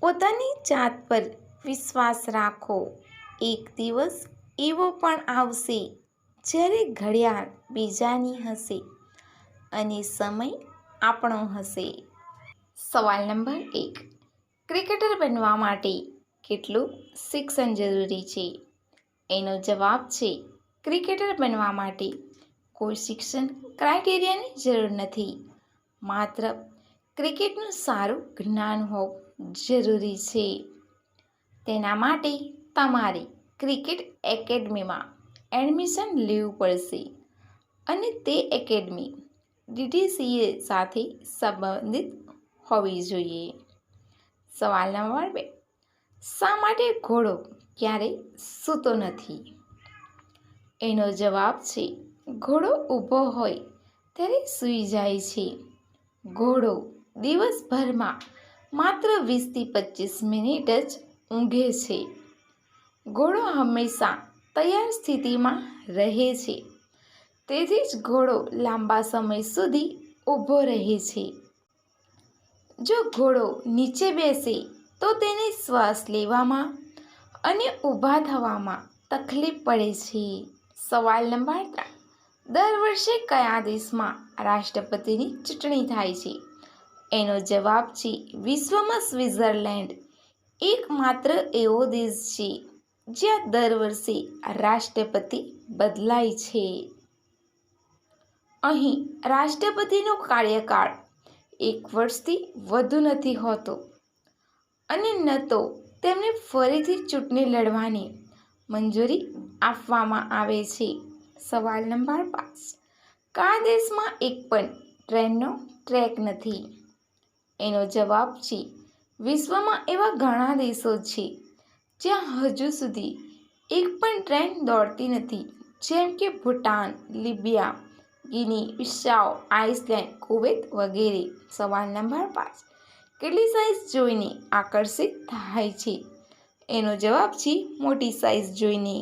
પોતાની જાત પર વિશ્વાસ રાખો. એક દિવસ એવો પણ આવશે જ્યારે ઘડિયાળ બીજાની હશે અને સમય આપણો હશે. સવાલ નંબર 1. ક્રિકેટર બનવા માટે કેટલું શિક્ષણ જરૂરી છે? એનો જવાબ છે ક્રિકેટર બનવા માટે કોઈ શિક્ષણ ક્રાઇટેરિયાની જરૂર નથી. માત્ર ક્રિકેટનું સારું જ્ઞાન હોવું જરૂરી છે. તેના માટે તમારે ક્રિકેટ એકેડમીમાં એડમિશન લેવું પડશે અને તે એકેડમી DTCA સાથે સંબંધિત હોવી જોઈએ. સવાલ નંબર 2. શા માટે ઘોડો ક્યારેય સૂતો નથી? એનો જવાબ છે ઘોડો ઊભો હોય ત્યારે સૂઈ જાય છે. ઘોડો દિવસભરમાં માત્ર 20થી 25 મિનિટ જ ઊંઘે છે. ઘોડો હંમેશા તૈયાર સ્થિતિમાં રહે છે. તેથી જ ઘોડો લાંબા સમય સુધી ઊભો રહે છે. જો ઘોડો નીચે બેસે તો તેને શ્વાસ લેવામાં અને ઊભા થવામાં તકલીફ પડે છે. સવાલ નંબર 3. દર વર્ષે કયા દેશમાં રાષ્ટ્રપતિની ચૂંટણી થાય છે? એનો જવાબ છે વિશ્વમાં સ્વિટ્ઝરલેન્ડ એકમાત્ર એવો દેશ છે જ્યાં દર વર્ષે રાષ્ટ્રપતિ બદલાય છે. અહીં રાષ્ટ્રપતિનો કાર્યકાળ 1 વર્ષથી વધુ નથી હોતો અને ન તો તેમને ફરીથી ચૂંટણી લડવાની મંજૂરી આપવામાં આવે છે. સવાલ નંબર 5. કયા દેશમાં એક પણ ટ્રેનનો ટ્રેક નથી? એનો જવાબ છે વિશ્વમાં એવા ઘણા દેશો છે જ્યાં હજુ સુધી એક પણ ટ્રેન દોડતી નથી, જેમ કે Bhutan, Libya, Guinea Bissau, Iceland, Kuwait વગેરે. સવાલ નંબર 5. કેટલી સાઇઝ જોઈને આકર્ષિત થાય છે? એનો જવાબ છે મોટી સાઇઝ જોઈને.